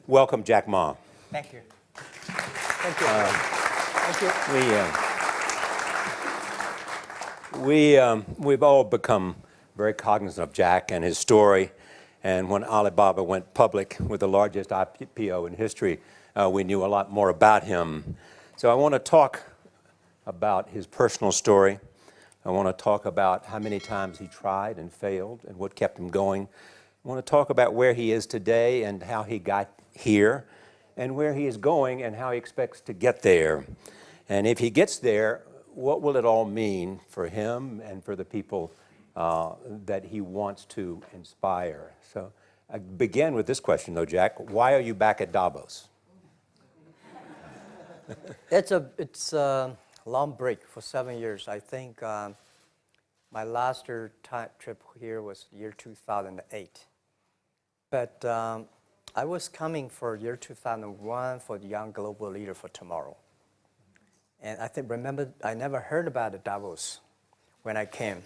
Welcome, Jack Ma. Thank you. Thank you. Thank you. We've all become very cognizant of Jack and his story. And when Alibaba went public with the largest IPO in history, we knew a lot more about him. So I want to talk about his personal story. I want to talk about how many times he tried and failed and what kept him going. I want to talk about where he is today and how he got here, and where he is going and how he expects to get there. And if he gets there, what will it all mean for him and for the people that he wants to inspire? So I begin with this question, though, Jack. Why are you back at Davos? It's a long break for 7 years. I think my last trip here was year 2008. But I was coming for year 2001 for the Young Global Leader for Tomorrow. And remember, I never heard about the Davos when I came.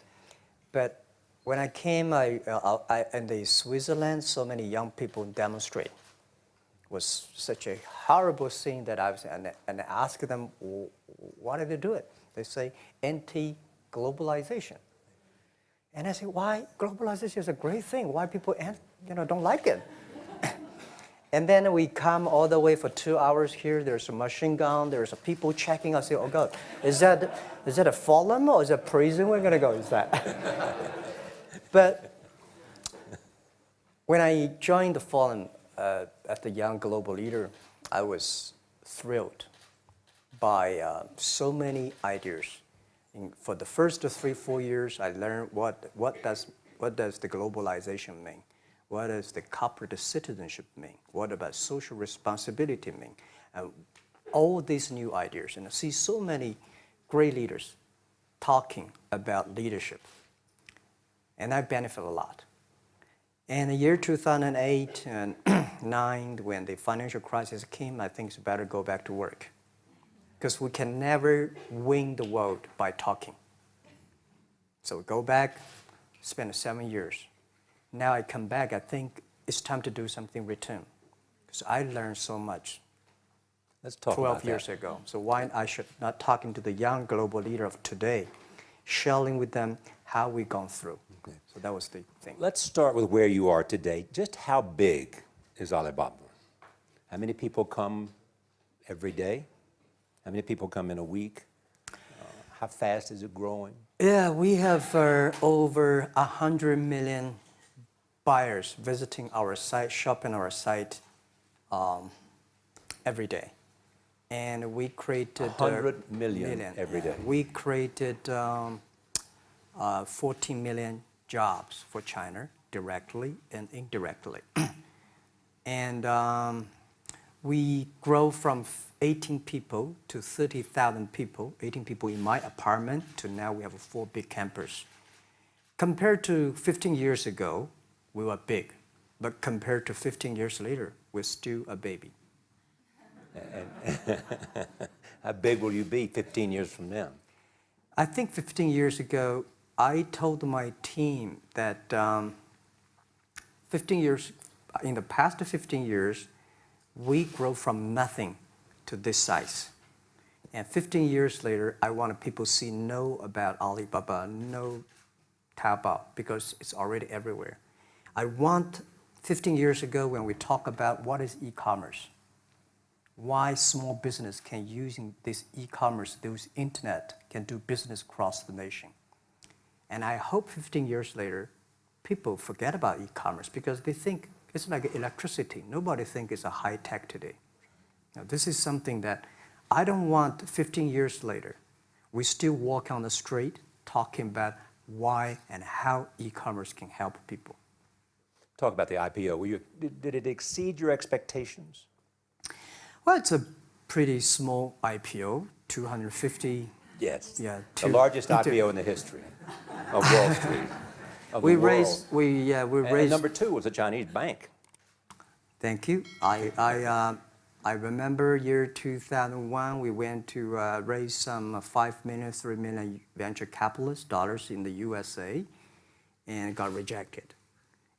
But when I came, in the Switzerland, so many young people demonstrate. It was such a horrible scene that I was, and I asked them, why did they do it? They say, anti-globalization. And I say, why? Globalization is a great thing. Why people don't like it? And then we come all the way for 2 hours here. There's a machine gun. There's people checking. I say, oh God, is that a forum or is it a prison we're going to go? Is that? But when I joined the forum as the Young Global Leader, I was thrilled by so many ideas. For the first 3-4 years, I learned what does the globalization mean? What does the corporate citizenship mean? What about social responsibility mean? All these new ideas, and I see so many great leaders talking about leadership, and I benefit a lot. And the year 2008 and 2009, when the financial crisis came, I think it's better go back to work, because we can never win the world by talking. So go back, spend 7 years. Now I come back, I think it's time to do something return. Because I learned so much. Let's talk 12 years ago. So why I should not talking to the young global leader of today, sharing with them how we've gone through. Okay. So that was the thing. Let's start with where you are today. Just how big is Alibaba? How many people come every day? How many people come in a week? How fast is it growing? Yeah, we have over 100 million buyers visiting our site, shopping our site every day. And we created 100 million every day. We created 14 million jobs for China, directly and indirectly. And we grow from 18 people to 30,000 people, 18 people in my apartment, to now we have 4 big campus. Compared to 15 years ago, we were big, but compared to 15 years later, we're still a baby. And how big will you be 15 years from now? I think 15 years ago, I told my team that in the past 15 years, we grow from nothing to this size. And 15 years later, I want people to know about Alibaba, know Taobao, because it's already everywhere. I want 15 years ago when we talk about what is e-commerce, why small business can using this e-commerce, this internet, can do business across the nation. And I hope 15 years later, people forget about e-commerce because they think it's like electricity. Nobody thinks it's a high tech today. Now, this is something that I don't want 15 years later, we still walk on the street talking about why and how e-commerce can help people. Talk about the IPO. Did it exceed your expectations? Well, it's a pretty small IPO, 250. Yes. Yeah. The largest IPO in the history of Wall Street. We raised. And number 2 was a Chinese bank. Thank you. I remember year 2001. We went to raise some 5 million, 3 million venture capitalist dollars in the USA, and got rejected.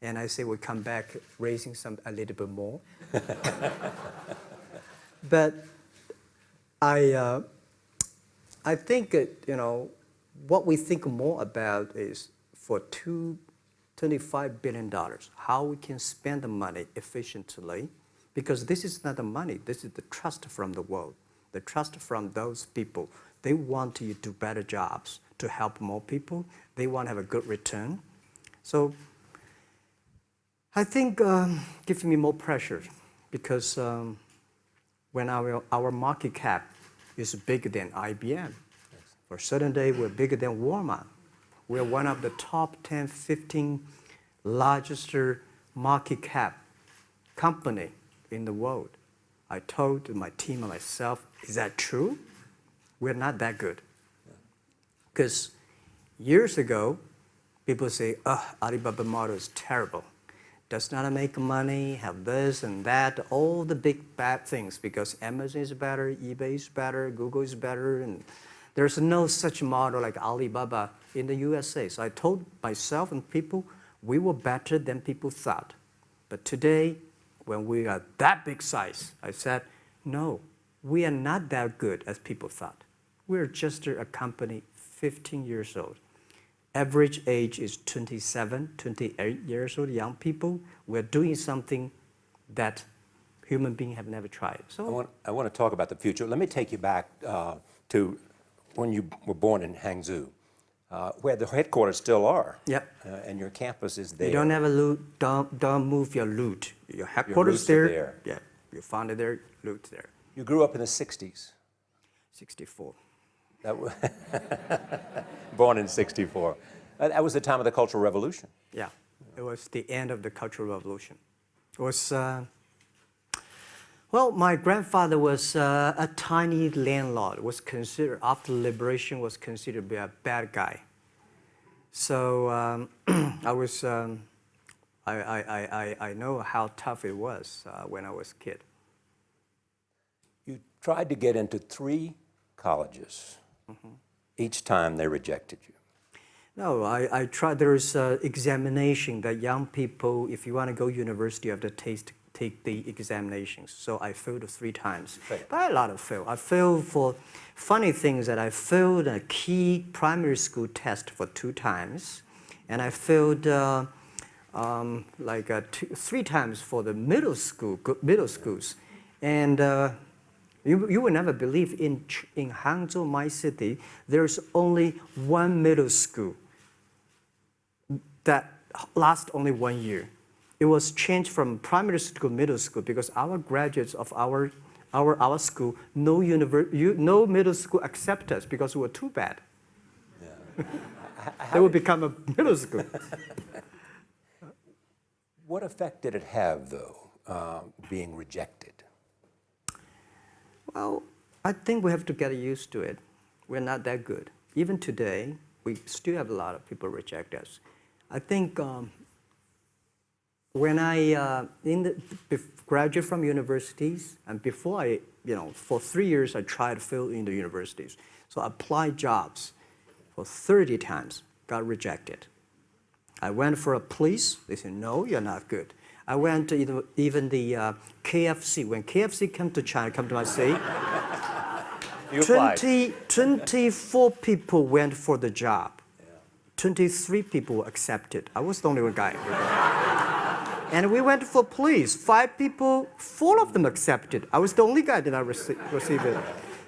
And I say we come back raising a little bit more. But I think, what we think more about is for $25 billion, how we can spend the money efficiently, because this is not the money, this is the trust from the world, the trust from those people. They want to do better jobs to help more people. They want to have a good return. So I think gives me more pressure because when our market cap is bigger than IBM, for a certain day we're bigger than Walmart. We're one of the top 10, 15 largest market cap company in the world. I told my team and myself, is that true? We're not that good. Because years ago, people say, Alibaba model is terrible. Does not make money, have this and that, all the big bad things, because Amazon is better, eBay is better, Google is better, and there's no such model like Alibaba in the USA. So I told myself and people, we were better than people thought. But today, when we are that big size, I said, no, we are not that good as people thought. We're just a company 15 years old. Average age is 27, 28 years old, young people. We're doing something that human beings have never tried. So I want to talk about the future. Let me take you back to when you were born in Hangzhou, where the headquarters still are. Yep. And your campus is there. You don't have a loot, don't move your loot. Your headquarters Your roots are there. Yeah, you found it there, loot there. You grew up in the 60s. 64. Born in 64. That was the time of the Cultural Revolution. Yeah, it was the end of the Cultural Revolution. It was, well, my grandfather was a tiny landlord, was considered, after liberation, was considered to be a bad guy. So I know how tough it was when I was a kid. You tried to get into 3 colleges. Each time they rejected you. No, I tried. There's examination that young people, if you want to go university, you have to take the examinations. So I failed 3 times. Failed. But a lot of fail. I failed for funny things that I failed a key primary school test for 2 times. And I failed 3 times for the middle schools. And you will never believe in Hangzhou, my city, there's only 1 middle school that lasts only 1 year. It was changed from primary school to middle school because our graduates of our school, no middle school accept us because we were too bad. Yeah. They would become a middle school. What effect did it have, though, being rejected? Well, I think we have to get used to it. We're not that good. Even today, we still have a lot of people reject us. I think when I graduated from universities, and before for 3 years, I tried to fill in the universities. So I applied jobs for 30 times, got rejected. I went for a police, they said, no, you're not good. I went to even the KFC. When KFC came to China, come to my city, 24 people went for the job. 23 people were accepted. I was the only one guy. And we went for police. 5 people, 4 of them accepted. I was the only guy that I received it.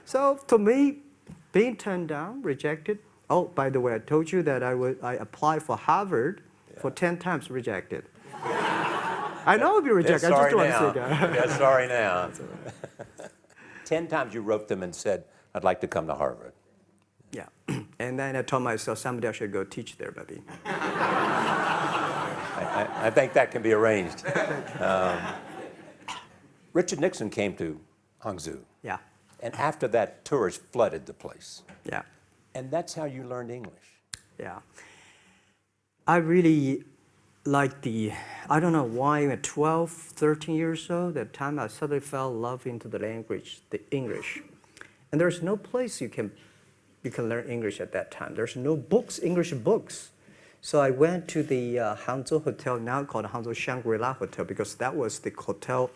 So to me, being turned down, rejected. Oh, by the way, I told you that I applied for Harvard for 10 times, rejected. I know I'll be rejected. I just don't want to say that. Yeah, sorry now. 10 times you wrote them and said, I'd like to come to Harvard. Yeah. And then I told myself, someday I should go teach there, buddy. I think that can be arranged. Richard Nixon came to Hangzhou. Yeah. And after that, tourists flooded the place. Yeah. And that's how you learned English. Yeah. I really like I don't know why at 12, 13 years old, that time I suddenly fell in love into the language, the English. And there's no place you can learn English at that time. There's no books, English books. So I went to the Hangzhou Hotel, now called Hangzhou Shangri-La Hotel, because that was the hotel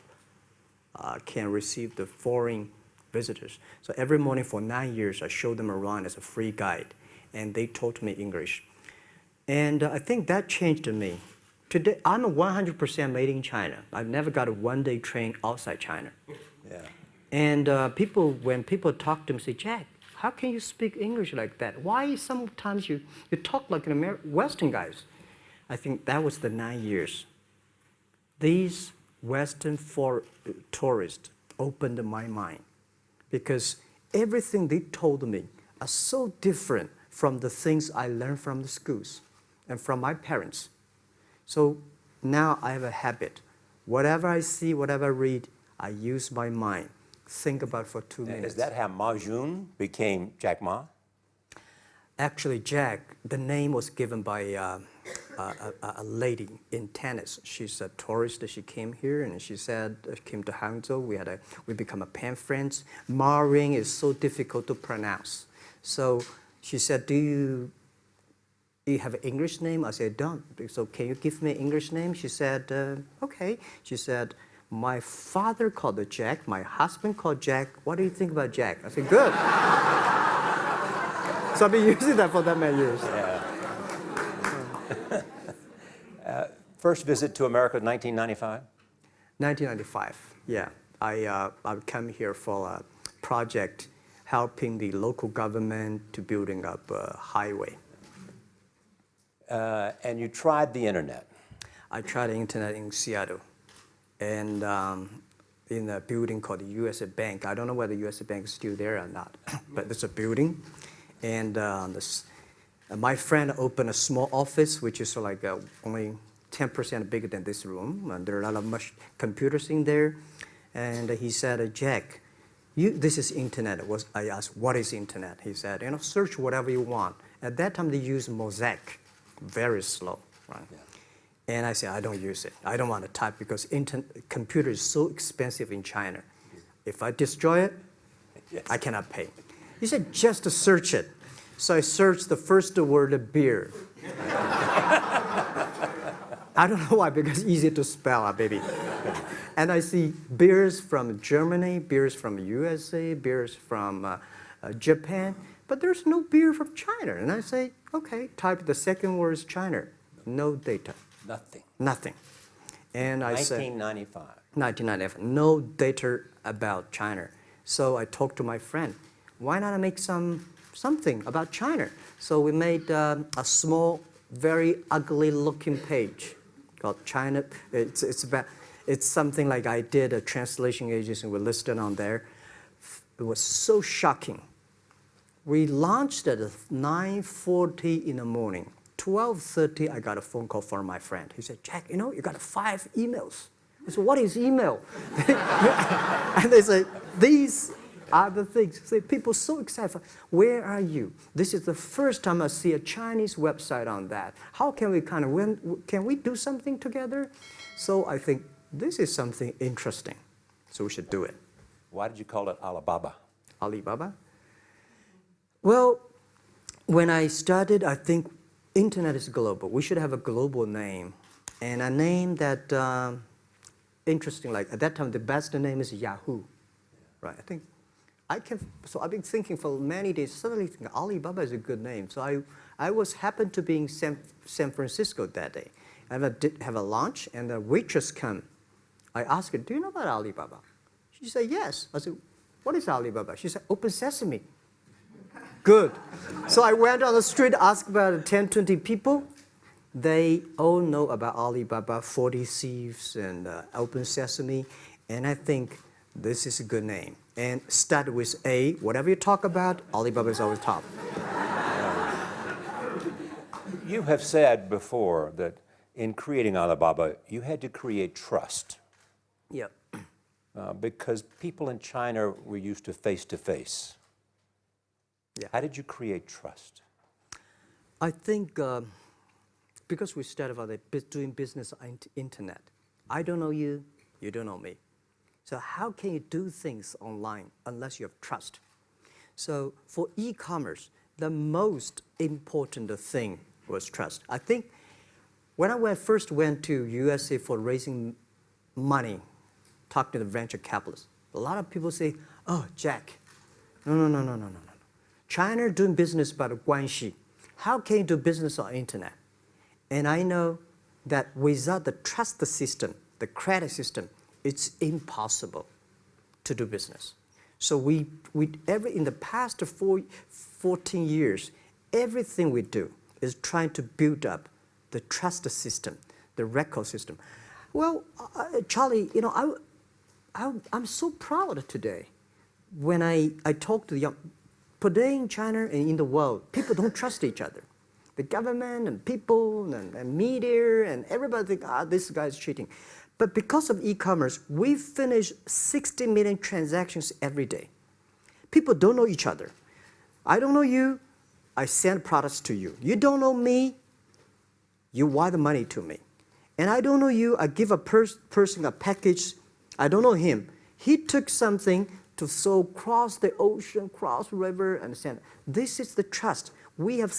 can receive the foreign visitors. So every morning for 9 years, I showed them around as a free guide, and they taught me English. And I think that changed me. Today, I'm 100% made in China. I've never got a one-day train outside China. Yeah. And when people talk to me, say, Jack, how can you speak English like that? Why sometimes you talk like an Western guys? I think that was the 9 years. These Western tourists opened my mind because everything they told me are so different from the things I learned from the schools and from my parents. So now I have a habit. Whatever I see, whatever I read, I use my mind. Think about for 2 minutes. Is that how Ma Jun became Jack Ma? Actually, Jack, the name was given by a lady in tennis. She's a tourist. She came here and she said, came to Hangzhou. We become a pen friends. Ma Ring is so difficult to pronounce. So she said, do you have an English name? I said, don't. So can you give me an English name? She said, okay. She said, my father called it Jack. My husband called Jack. What do you think about Jack? I said, good. So I've been using that for that many years. Yeah. First visit to America, 1995? 1995, yeah. I came here for a project helping the local government to building up a highway. And you tried the internet. I tried the internet in Seattle and in a building called the U.S. Bank. I don't know whether the U.S. Bank is still there or not, but it's a building. And my friend opened a small office, which is like only 10% bigger than this room. And there are a lot of computers in there. And he said, Jack, this is internet. I asked, what is internet? He said, search whatever you want. At that time, they used Mosaic, very slow, right? Yeah. And I said, I don't use it. I don't want to type because computer is so expensive in China. If I destroy it, yes, I cannot pay. He said, just to search it. So I searched the first word, beer. I don't know why, because it's easy to spell, baby. And I see beers from Germany, beers from USA, beers from Japan, but there's no beer from China. And I say, okay, type the second word is China. No data. Nothing. Nothing. And I said, 1995. 1995, no data about China. So I talked to my friend, why not make something about China? So we made a small, very ugly looking page called China. It's something like I did a translation agency, we listed on there. It was so shocking. We launched at 9:40 in the morning. 12:30, I got a phone call from my friend. He said, Jack, you got 5 emails. I said, what is email? And they say, these are the things. Say, people so excited. Where are you? This is the first time I see a Chinese website on that. How can we can we do something together? So I think this is something interesting. So we should do it. Why did you call it Alibaba? Alibaba? Well, when I started, I think internet is global. We should have a global name. And a name that, interesting, like at that time, the best name is Yahoo. Right, so I've been thinking for many days, suddenly thinking Alibaba is a good name. So I happened to be in San Francisco that day. I did have a lunch, and the waitress came. I asked her, do you know about Alibaba? She said, yes. I said, what is Alibaba? She said, Open Sesame. Good. So I went on the street, asked about 10, 20 people. They all know about Alibaba, 40 Thieves, and Open Sesame. And I think this is a good name. And start with A. Whatever you talk about, Alibaba is always top. You have said before that in creating Alibaba, you had to create trust. Yep. Because people in China were used to face-to-face. Yeah. How did you create trust? I think because we started out doing business on the internet, I don't know you, you don't know me. So how can you do things online unless you have trust? So for e-commerce, the most important thing was trust. I think when I first went to USA for raising money, talk to the venture capitalists, a lot of people say, oh, Jack, no. China doing business by the guanxi. How can you do business on internet? And I know that without the trust system, the credit system, it's impossible to do business. So in the past 14 years, everything we do is trying to build up the trust system, the record system. Well, Charlie, I'm so proud today when I talk to the young. Today in China and in the world, people don't trust each other. The government and people and media and everybody think, this guy's cheating. But because of e-commerce, we finish 60 million transactions every day. People don't know each other. I don't know you, I send products to you. You don't know me, you wire the money to me. And I don't know you, I give a person a package, I don't know him. He took something to cross the ocean, cross the river, and send. This is the trust. We have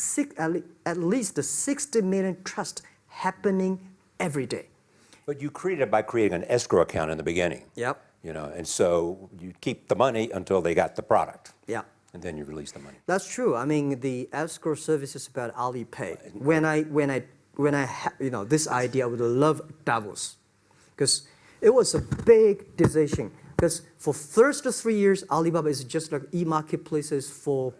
at least 60 million trust happening every day. But you created it by creating an escrow account in the beginning. Yep. And so you keep the money until they got the product. Yeah. And then you release the money. That's true. I mean, the escrow service is about Alipay. When I had this idea, I would love Davos, because it was a big decision. Because for first 3 years, Alibaba is just like e-marketplaces for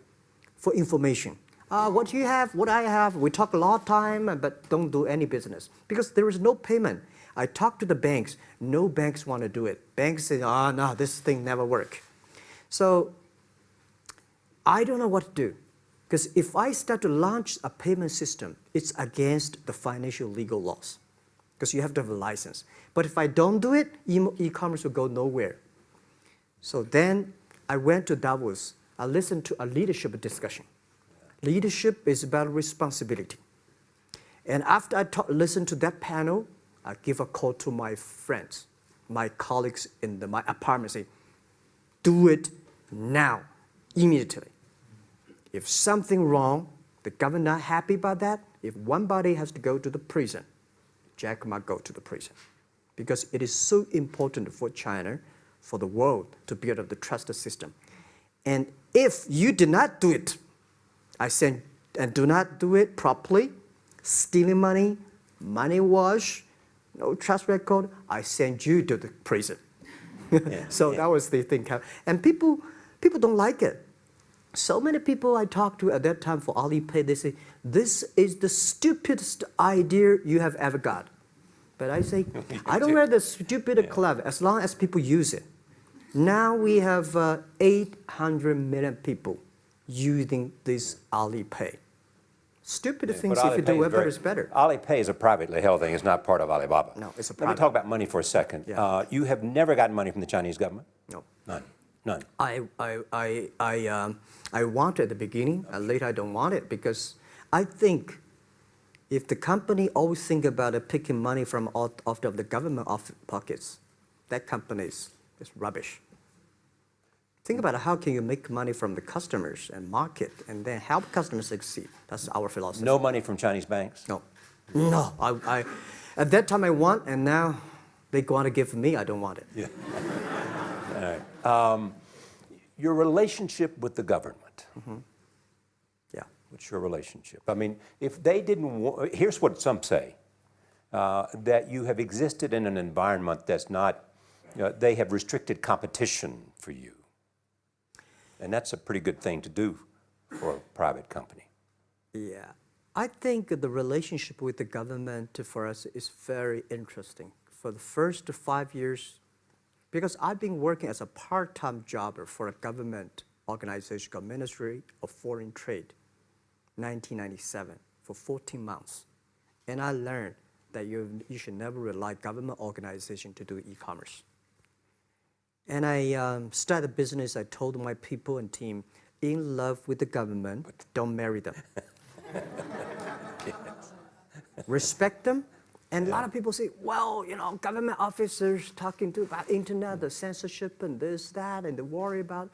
information. What you have, what I have, we talk a lot of time, but don't do any business. Because there is no payment. I talk to the banks, no banks want to do it. Banks say, no, this thing never work. So I don't know what to do. Because if I start to launch a payment system, it's against the financial legal laws. Because you have to have a license. But if I don't do it, e-commerce will go nowhere. So then I went to Davos. I listened to a leadership discussion. Leadership is about responsibility. And after I listened to that panel, I give a call to my friends, my colleagues in my apartment, say, do it now, immediately. If something wrong, the government not happy about that, if one body has to go to the prison, Jack might go to the prison. Because it is so important for China, for the world, to build up the trust system. And if you did not do it, I said, and do not do it properly, stealing money, money wash, no trust record, I send you to the prison. That was the thing. And people don't like it. So many people I talked to at that time for Alipay, they say, this is the stupidest idea you have ever got. But I say, I don't wear the stupid clever as long as people use it. Now we have 800 million people using this Alipay. Stupid things if you do it better is better. Alipay is a privately held thing. It's not part of Alibaba. No, it's a private. Let me talk about money for a second. Yeah. You have never gotten money from the Chinese government? No. None. I want it at the beginning, and later I don't want it, because I think if the company always think about picking money from out of the government pockets, that company is rubbish. Think about how can you make money from the customers and market and then help customers succeed. That's our philosophy. No money from Chinese banks? No. I at that time I want, and now they want to give me, I don't want it. Yeah. All right. Your relationship with the government. Mm-hmm. Yeah. What's your relationship? I mean, if they didn't here's what some say, that you have existed in an environment that's not, they have restricted competition for you. And that's a pretty good thing to do for a private company. Yeah. I think the relationship with the government for us is very interesting. For the first 5 years, because I've been working as a part-time jobber for a government organization called Ministry of Foreign Trade, 1997, for 14 months. And I learned that you should never rely on government organization to do e-commerce. And I started a business. I told my people and team, in love with the government, don't marry them. Yes. Respect them. And a lot of people say, well, government officers talking about internet, the censorship and this, that, and they worry about.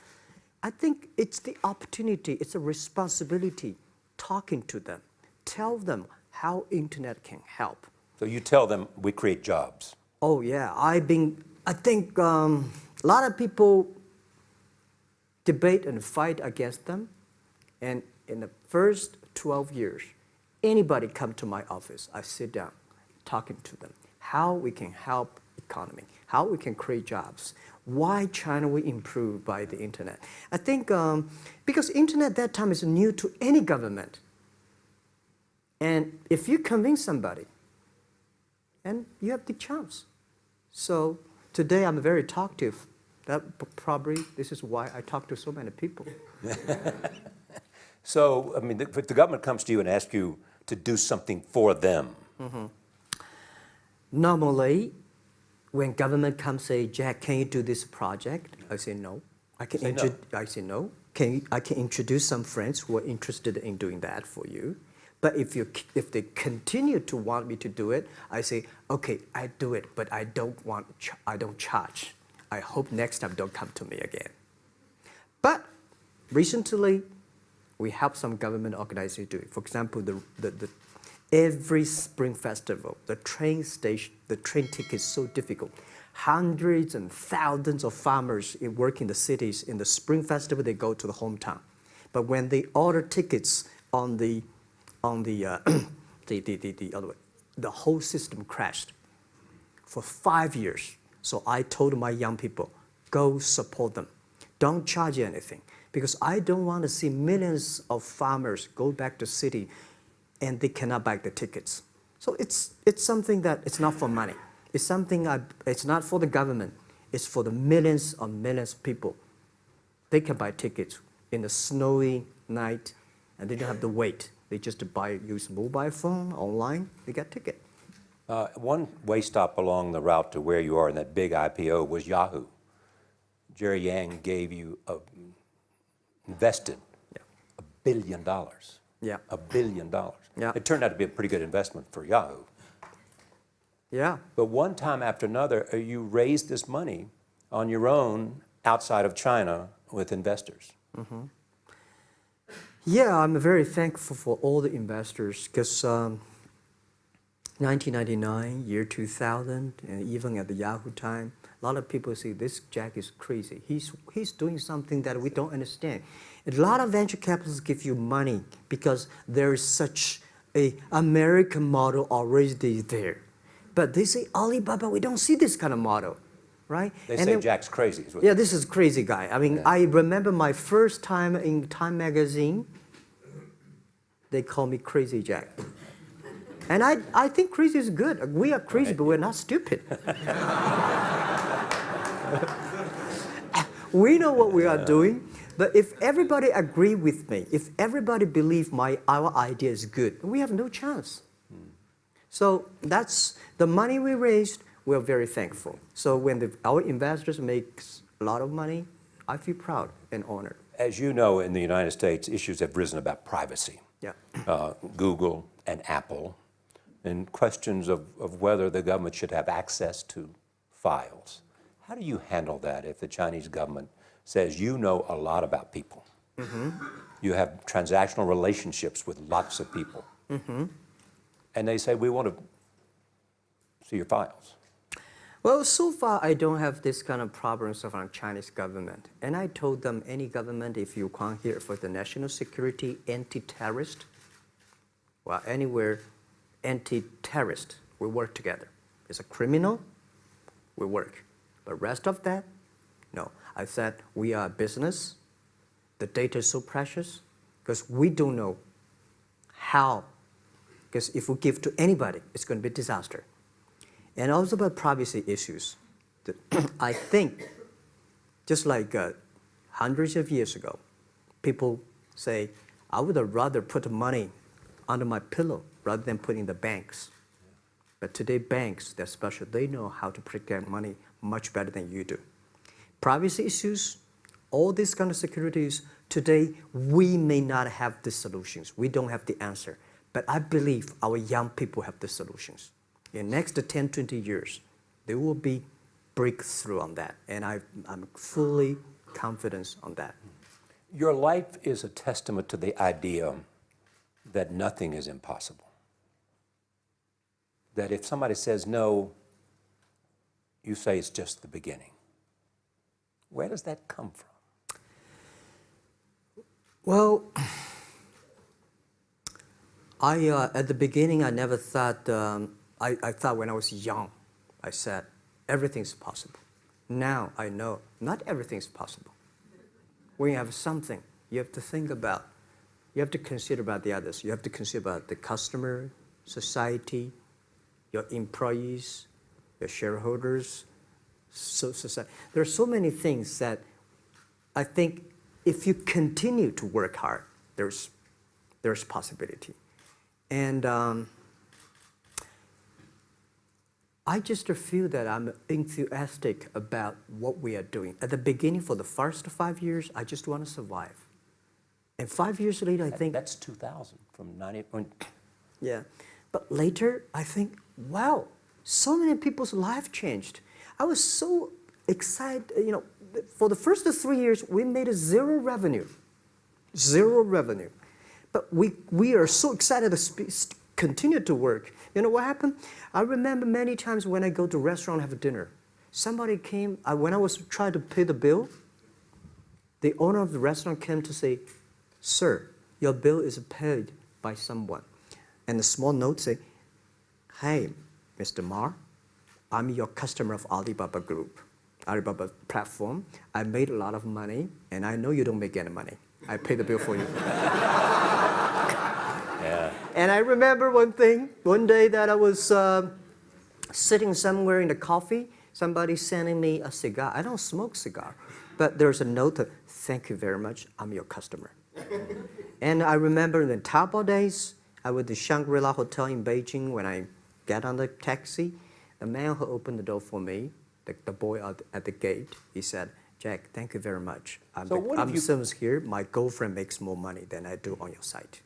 I think it's the opportunity, it's a responsibility talking to them, tell them how internet can help. So you tell them we create jobs. Oh yeah, I think a lot of people debate and fight against them. And in the first 12 years, anybody come to my office, I sit down talking to them, how we can help economy, how we can create jobs, why China will improve by the internet. I think because internet at that time is new to any government. And if you convince somebody, and you have the chance. So today I'm very talkative. That probably this is why I talk to so many people. So, I mean, if the government comes to you and asks you to do something for them. Normally, when government comes say, Jack, can you do this project? I say no. I say no. I can introduce some friends who are interested in doing that for you. But if they continue to want me to do it, I say, okay, I do it, but I don't charge. I hope next time don't come to me again. But recently, we help some government organizations do it. For example, every Spring Festival, the train ticket is so difficult. Hundreds and thousands of farmers work in the cities. In the Spring Festival, they go to the hometown. But when they order tickets on the whole system crashed for 5 years. So I told my young people, go support them. Don't charge anything. Because I don't want to see millions of farmers go back to city and they cannot buy the tickets. So it's something that it's not for money. It's something it's not for the government. It's for the millions of people. They can buy tickets in a snowy night and they don't have to wait. They just use mobile phone, online, they get ticket. One way stop along the route to where you are in that big IPO was Yahoo. Jerry Yang gave you invested $1 billion. Yeah. $1 billion. Yeah. It turned out to be a pretty good investment for Yahoo. Yeah. But one time after another, you raised this money on your own outside of China with investors. Yeah, I'm very thankful for all the investors because 1999, year 2000, and even at the Yahoo time, a lot of people say this Jack is crazy. He's doing something that we don't understand. A lot of venture capitalists give you money because there is such a American model already there. But they say Alibaba, we don't see this kind of model, right? They say Jack's crazy. Yeah, this is crazy guy. I mean, I remember my first time in Time magazine, they call me Crazy Jack. And I think crazy is good. We are crazy, but we're not stupid. We know what we are doing, but if everybody agree with me, if everybody believe our idea is good, we have no chance. So that's the money we raised. We're very thankful. So when our investors make a lot of money, I feel proud and honored. As you know, in the United States, issues have risen about privacy. Yeah. Google and Apple, and questions of whether the government should have access to files. How do you handle that if the Chinese government says you know a lot about people? You have transactional relationships with lots of people. And they say, we want to see your files. Well, so far I don't have this kind of problems from Chinese government. And I told them, any government, if you come here for the national security, anti-terrorist, well, anywhere, anti-terrorist, we work together. It's a criminal, we work. But rest of that, no. I said, we are a business. The data is so precious because we don't know how. Because if we give to anybody, it's going to be a disaster. And also about privacy issues. I think, just like hundreds of years ago, people say, I would rather put money under my pillow rather than put in the banks. But today, banks, they're special. They know how to protect money much better than you do. Privacy issues, all these kind of securities, today, we may not have the solutions. We don't have the answer. But I believe our young people have the solutions. In the next 10, 20 years, there will be breakthrough on that. And I'm fully confident on that. Your life is a testament to the idea that nothing is impossible. That if somebody says no, you say it's just the beginning. Where does that come from? Well, at the beginning, I never thought, I thought when I was young, I said, everything's possible. Now I know not everything's possible. When you have something, you have to think about, you have to consider about the others. You have to consider about the customer, society, your employees, your shareholders, society. There are so many things that I think if you continue to work hard, there's possibility. And I just feel that I'm enthusiastic about what we are doing. At the beginning, for the first 5 years, I just want to survive. And 5 years later, I think... That's 2000, from 90... Yeah. But later, I think, wow, so many people's life changed. I was so excited, for the first 3 years, we made zero revenue. Zero revenue. But we are so excited to continue to work. You know what happened? I remember many times when I go to restaurant have dinner, somebody came, when I was trying to pay the bill, the owner of the restaurant came to say, "Sir, your bill is paid by someone." And the small note say, "Hey, Mr. Ma, I'm your customer of Alibaba Group, Alibaba platform. I made a lot of money, and I know you don't make any money. I pay the bill for you." Yeah. And I remember one day that I was sitting somewhere in the coffee, somebody sending me a cigar. I don't smoke cigar, but there's a note that, "Thank you very much, I'm your customer." And I remember in the Taobao days, I was at the Shangri-La Hotel in Beijing. When I get on the taxi, the man who opened the door for me, the boy at the gate, he said, "Jack, thank you very much. I'm service here. My girlfriend makes more money than I do on your site."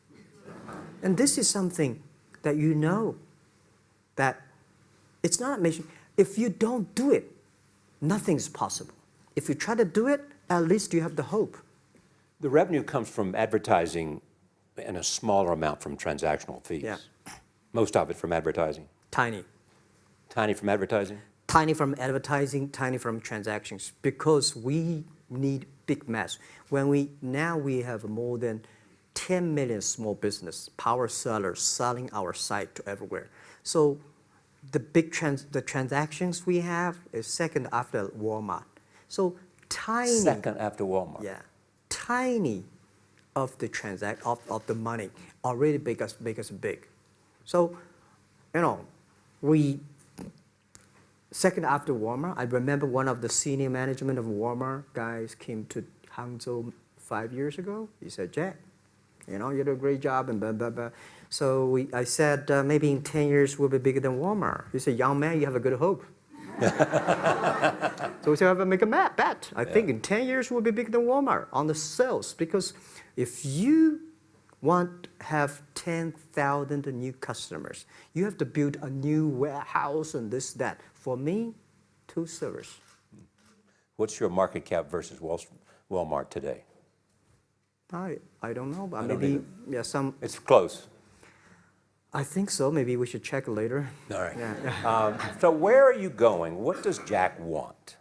And this is something that you know that it's not amazing. If you don't do it, nothing's possible. If you try to do it, at least you have the hope. The revenue comes from advertising and a smaller amount from transactional fees. Yeah. Most of it from advertising. Tiny. Tiny from advertising? Tiny from advertising, tiny from transactions, because we need big mass. Now we have more than 10 million small business, power sellers selling our site to everywhere. So the transactions we have is second after Walmart. So tiny. Second after Walmart. Yeah, tiny of the of the money already make us big. So, we second after Walmart. I remember one of the senior management of Walmart guys came to Hangzhou 5 years ago. He said, "Jack, you do a great job," and blah, blah, blah. So I said, maybe in 10 years we'll be bigger than Walmart. He said, "Young man, you have a good hope." So we said, make a bet. I think in 10 years we'll be bigger than Walmart on the sales. Because if you want to have 10,000 new customers, you have to build a new warehouse and this, that. For me, 2 servers. What's your market cap versus Walmart today? I don't know, but I don't maybe either. It's close. I think so. Maybe we should check later. All right. Yeah. So where are you going? What does Jack want?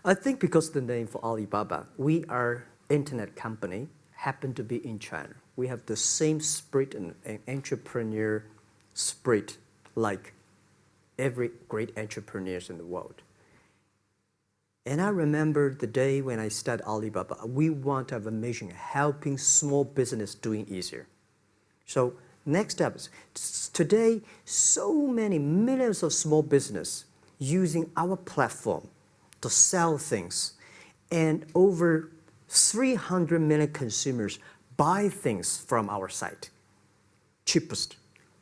I think because the name for Alibaba, we are internet company, happen to be in China. We have the same spirit and entrepreneur spirit like every great entrepreneurs in the world. And I remember the day when I started Alibaba, we want to have a mission helping small business doing easier. So next step is, today, so many millions of small business using our platform to sell things, and over 300 million consumers buy things from our site. Cheapest,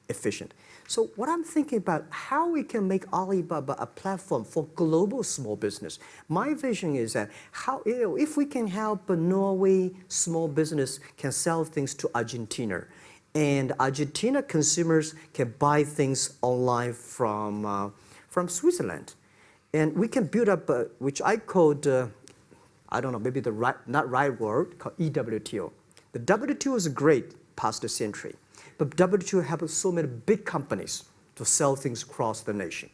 efficient. So what I'm thinking about, how we can make Alibaba a platform for global small business. My vision is that if we can help a Norway small business can sell things to Argentina, and Argentina consumers can buy things online from Switzerland. And we can build up, which I called, I don't know, maybe not right word, called EWTO. The WTO is great, past century. But WTO helped so many big companies to sell things across the nation.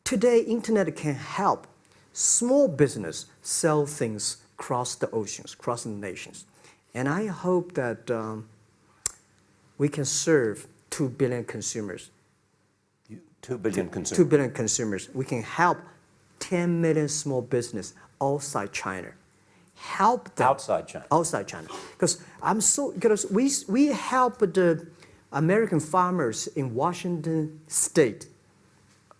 Today, internet can help small business sell things across the oceans, across the nations. And I hope that we can serve 2 billion consumers. 2 billion consumers. 2 billion consumers. We can help 10 million small business outside China. Help them. Outside China. Outside China. Because we help the American farmers in Washington State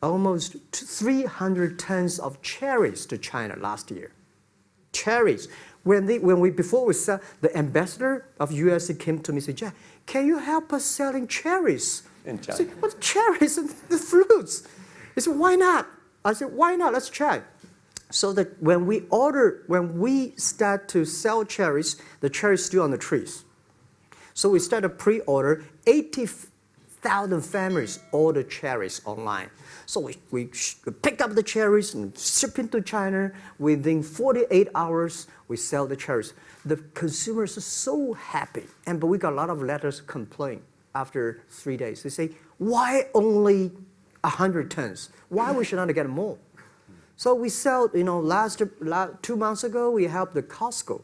almost 300 tons of cherries to China last year. Cherries. Before we sell, the ambassador of USA came to me and said, Jack, can you help us selling cherries? In China. I said, what cherries and the fruits? He said, why not? I said, why not? Let's try. So that when we start to sell cherries, the cherries still on the trees. So we start a pre-order, 80,000 families order cherries online. So we pick up the cherries and ship into China. Within 48 hours, we sell the cherries. The consumers are so happy. But we got a lot of letters complain after 3 days. They say, why only 100 tons? Why we should not get more? So we sell, 2 months ago, we helped the Costco.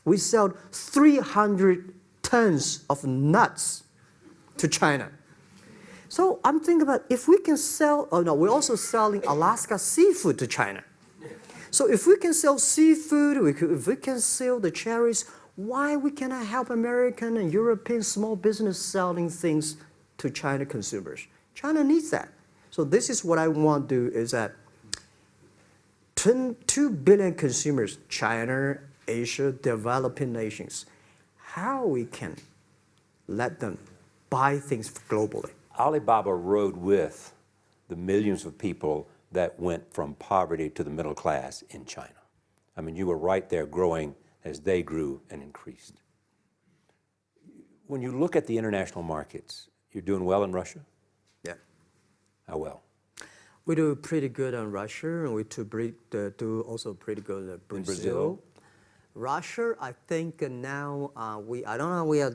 We sold 300 tons of nuts to China. So I'm thinking about if we can sell, we're also selling Alaska seafood to China. So if we can sell seafood, if we can sell the cherries, why we cannot help American and European small business selling things to China consumers? China needs that. So this is what I want to do is that 2 billion consumers, China, Asia, developing nations, how we can let them buy things globally. Alibaba rode with the millions of people that went from poverty to the middle class in China. I mean, you were right there growing as they grew and increased. When you look at the international markets, you're doing well in Russia? Yeah. How well? We do pretty good in Russia, and we do also pretty good in Brazil. In Brazil? Russia, I think now I don't know, we are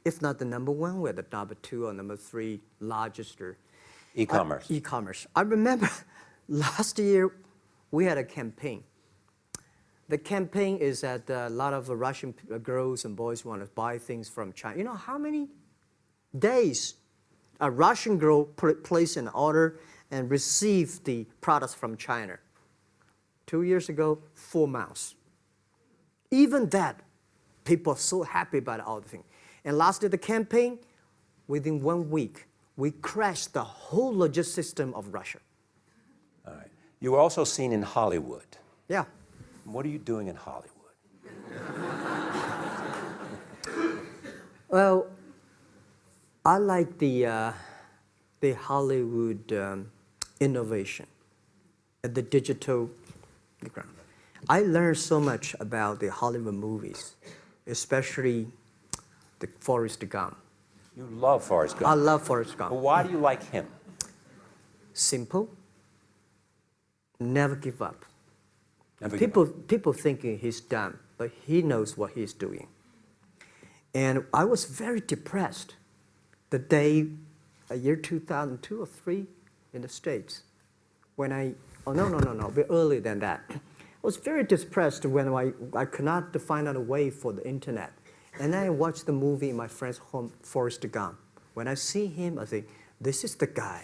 if not the number 1, we're the number 2 or number 3 largest. E-commerce. E-commerce. I remember last year we had a campaign. The campaign is that a lot of Russian girls and boys want to buy things from China. You know how many days a Russian girl placed an order and received the products from China? 2 years ago, 4 months. Even that, people are so happy about all the thing. And last year, the campaign, within 1 week, we crashed the whole logistics system of Russia. All right. You were also seen in Hollywood. Yeah. What are you doing in Hollywood? Well, I like the Hollywood innovation at the digital background. I learned so much about the Hollywood movies, especially the Forrest Gump. You love Forrest Gump. I love Forrest Gump. Well, why do you like him? Simple. Never give up. Never give up. People thinking he's dumb, but he knows what he's doing. And I was very depressed the day, year 2002 or 3 in the States, when a bit earlier than that. I was very depressed when I could not find out a way for the internet. And then I watched the movie in my friend's home, Forrest Gump. When I see him, I think, this is the guy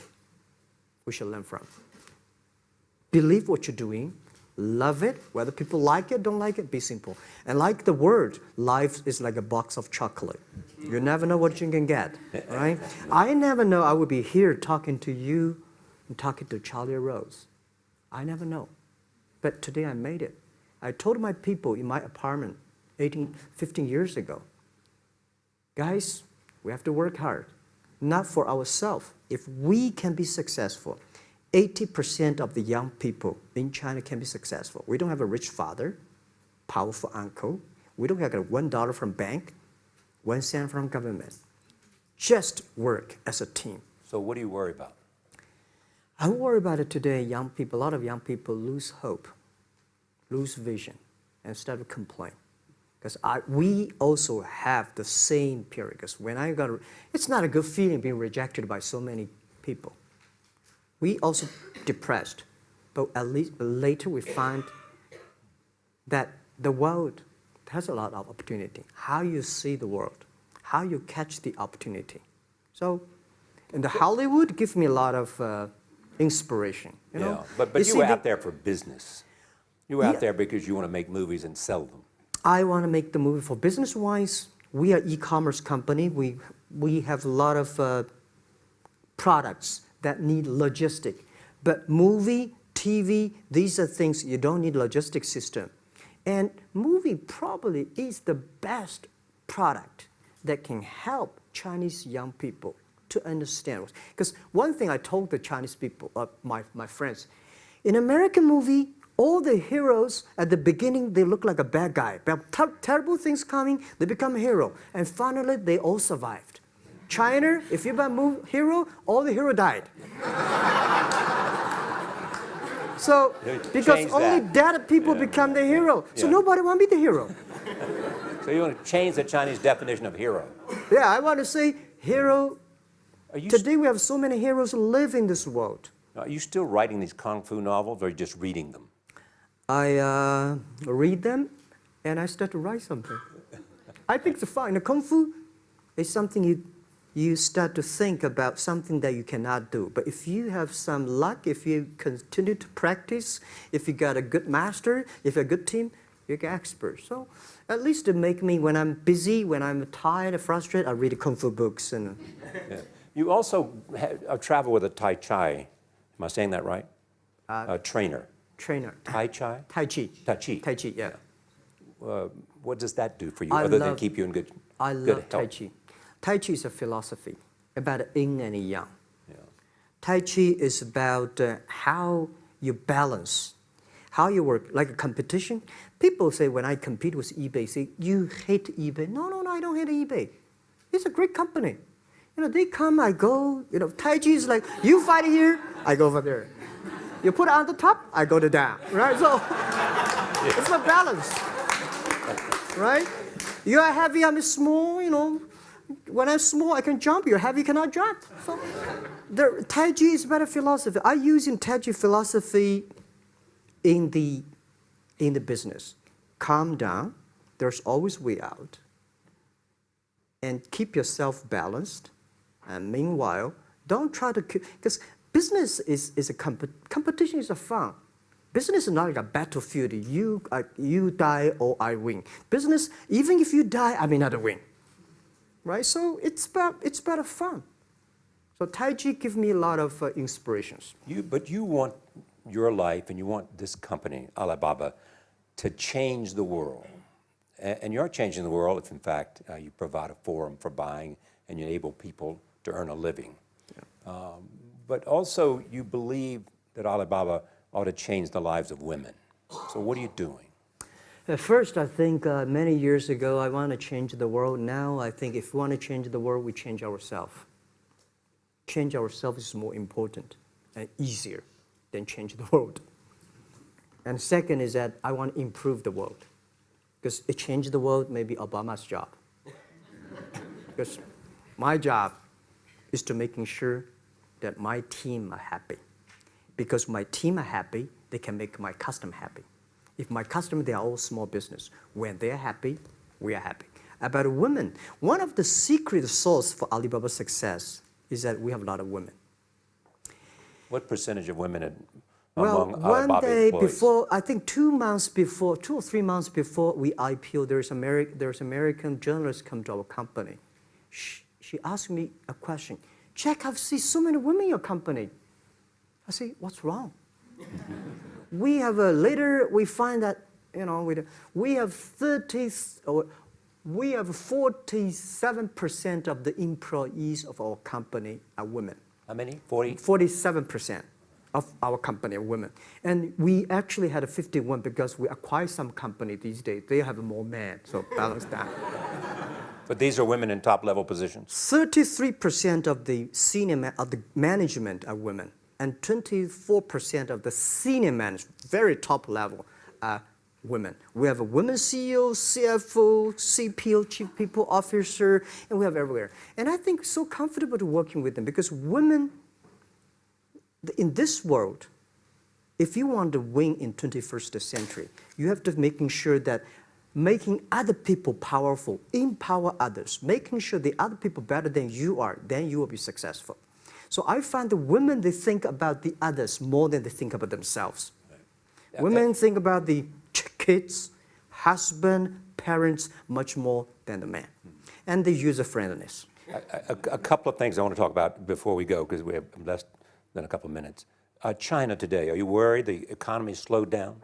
we should learn from. Believe what you're doing, love it, whether people like it, don't like it, be simple. And like the word, life is like a box of chocolate. You never know what you can get, right? I never know I would be here talking to you and talking to Charlie Rose. I never know. But today I made it. I told my people in my apartment 15 years ago, guys, we have to work hard, not for ourselves. If we can be successful, 80% of the young people in China can be successful. We don't have a rich father, powerful uncle. We don't have $1 from bank, 1 cent from government. Just work as a team. So what do you worry about? I worry about it today. Young people, a lot of young people lose hope, lose vision, and start to complain. Because we also have the same period. Because when it's not a good feeling being rejected by so many people. We also depressed, but at least later we find that the world has a lot of opportunity. How you see the world, how you catch the opportunity. So, and the Hollywood gives me a lot of inspiration. You know? But you were out there for business. You were out there because you want to make movies and sell them. I want to make the movie for business-wise. We are e-commerce company. We have a lot of products that need logistic. But movie, TV, these are things you don't need logistic system. And movie probably is the best product that can help Chinese young people to understand. Because one thing I told the Chinese people, my friends, in American movie, all the heroes at the beginning, they look like a bad guy. Terrible things coming, they become a hero. And finally, they all survived. China, if you buy a hero, all the hero died. So, because only dead people become the hero. So nobody want to be the hero. So you want to change the Chinese definition of hero? Yeah, I want to say hero. Today we have so many heroes who live in this world. Are you still writing these kung fu novels, or are you just reading them? I read them, and I start to write something. I think it's fun. The kung fu is something you start to think about something that you cannot do. But if you have some luck, if you continue to practice, if you got a good master, if you're a good team, you're an expert. So at least to make me, when I'm busy, when I'm tired or frustrated, I read kung fu books. And You also travel with a Tai Chi. Am I saying that right? Trainer. Tai Chi? Tai Chi. Tai Chi. Tai Chi, yeah. What does that do for you, other than keep you in good health? I love Tai Chi. Tai Chi is a philosophy about yin and yang. Yeah. Tai Chi is about how you balance, how you work, like a competition. People say when I compete with eBay, say, you hate eBay. No, I don't hate eBay. It's a great company. You know, they come, I go. You know, Tai Chi is like, you fight here, I go over there. You put it on the top, I go to down, right? So it's a balance, right? You are heavy, I'm small, you know. When I'm small, I can jump. You're heavy, cannot jump. So the Tai Chi is better philosophy. I use in Tai Chi philosophy in the business. Calm down. There's always way out. And keep yourself balanced. And meanwhile, don't try to, because business is a competition is a fun. Business is not like a battlefield. You die or I win. Business, even if you die, I may not win. Right? So it's better fun. So Tai Chi gives me a lot of inspirations. But you want your life and you want this company, Alibaba, to change the world. And you're changing the world if, in fact, you provide a forum for buying and you enable people to earn a living. Yeah. But also, you believe that Alibaba ought to change the lives of women. So what are you doing? At first, I think many years ago, I want to change the world. Now, I think if we want to change the world, we change ourselves. Change ourselves is more important and easier than change the world. And second is that I want to improve the world. Because it changed the world may be Obama's job. Because my job is to making sure that my team are happy. Because my team are happy, they can make my customer happy. If my customer, they are all small business. When they're happy, we are happy. About women, one of the secret source for Alibaba's success is that we have a lot of women. What percentage of women Well, among one Alibaba day employees? before, I think 2 or 3 months before we IPO, there's American journalist come to our company. She asked me a question. Jack, I've seen so many women in your company. I say, what's wrong? We have later we find that we have 47% of the employees of our company are women. How many? 40? 47% of our company are women. And we actually had a 51 because we acquired some company these days. They have more men, so balance that. But these are women in top-level positions? 33% of the management are women, and 24% of the senior management, very top level, are women. We have a women CEO, CFO, CPO, Chief People Officer, and we have everywhere. And I think so comfortable to working with them because women, in this world, if you want to win in 21st century, you have to making sure that making other people powerful, empower others, making sure the other people better than you are, then you will be successful. So I find the women, they think about the others more than they think about themselves. Right. Okay. Women think about the kids, husband, parents, much more than the man. And the user-friendliness. A couple of things I want to talk about before we go, because we have less than a couple of minutes. China today, are you worried the economy slowed down?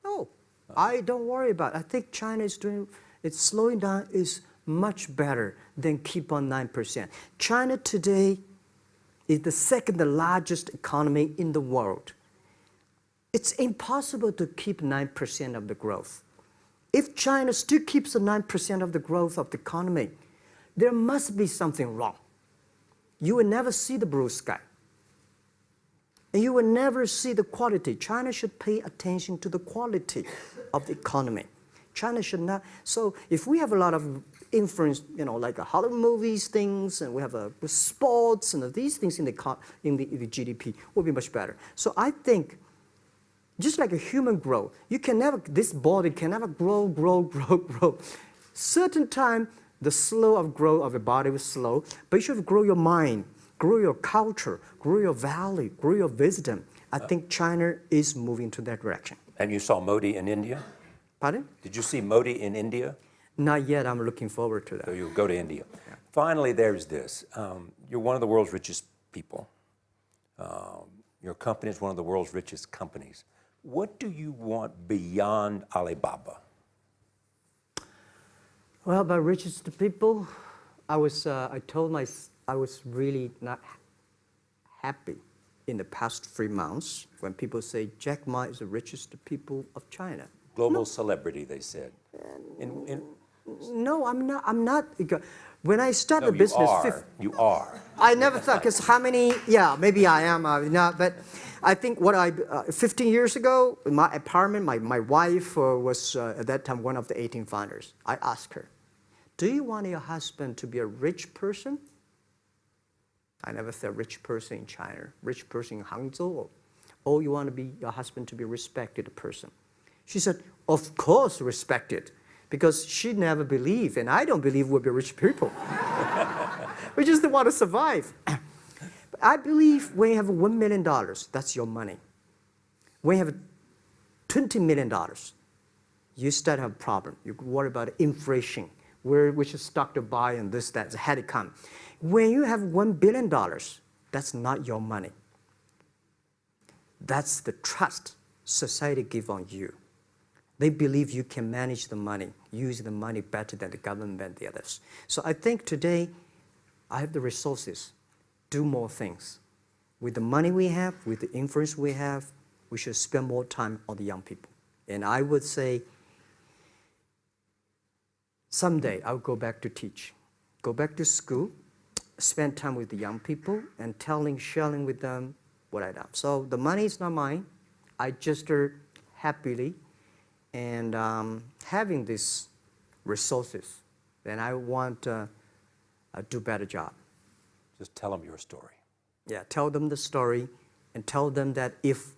No, I don't worry about it. I think China is doing, it's slowing down is much better than keep on 9%. China today is the second largest economy in the world. It's impossible to keep 9% of the growth. If China still keeps the 9% of the growth of the economy, there must be something wrong. You will never see the blue sky. And you will never see the quality. China should pay attention to the quality of the economy. China should not. So if we have a lot of influence, like Hollywood movies, things, and we have sports and these things in the GDP, will be much better. So I think, just like a human growth, this body can never grow. Certain time, the slow of growth of the body was slow, but you should grow your mind, grow your culture, grow your value, grow your wisdom. I think China is moving to that direction. And you saw Modi in India? Pardon? Did you see Modi in India? Not yet. I'm looking forward to that. So you'll go to India. Yeah. Finally, there's this. You're one of the world's richest people. Your company is one of the world's richest companies. What do you want beyond Alibaba? Well, by richest people, I was really not happy in the past 3 months when people say Jack Ma is the richest people of China. Global celebrity, they said. No, I'm not. When I started the business, you are. I never thought, because how many? Yeah, maybe I am. Not, but I think 15 years ago, in my apartment, my wife was at that time one of the 18 founders. I asked her, "Do you want your husband to be a rich person?" I never said rich person in China, rich person in Hangzhou, or you want your husband to be a respected person. She said, "Of course, respected." Because she never believed, and I don't believe we'll be rich people. We just want to survive. But I believe when you have $1 million, that's your money. When you have $20 million, you start to have a problem. You worry about inflation, which is stock to buy and this, that, how it come. When you have $1 billion, that's not your money. That's the trust society gives on you. They believe you can manage the money, use the money better than the government and the others. So I think today, I have the resources, do more things. With the money we have, with the influence we have, we should spend more time on the young people. And I would say, someday I'll go back to teach. Go back to school, spend time with the young people, and sharing with them what I done. So the money is not mine. I just happily and having these resources, then I want to do a better job. Just tell them your story. Yeah, tell them the story and tell them that if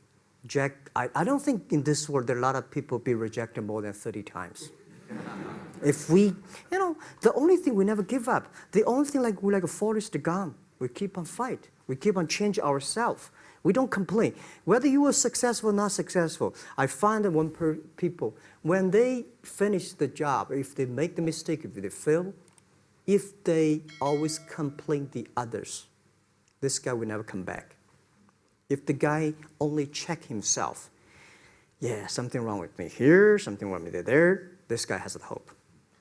Jack, I don't think in this world there are a lot of people be rejected more than 30 times. If we, the only thing we never give up, the only thing we're like a Forrest Gump, we keep on fight, we keep on changing ourselves. We don't complain. Whether you were successful or not successful, I find that people, when they finish the job, if they make the mistake, if they fail, if they always complain the others, this guy will never come back. If the guy only check himself, yeah, something wrong with me here, something wrong with me there, this guy has a hope.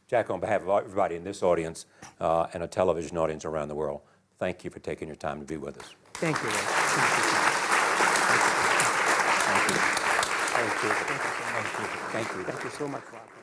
Jack, on behalf of everybody in this audience and a television audience around the world, thank you for taking your time to be with us. Thank you. Thank you. Thank you. Thank you. Thank you. Thank you so much, Rob.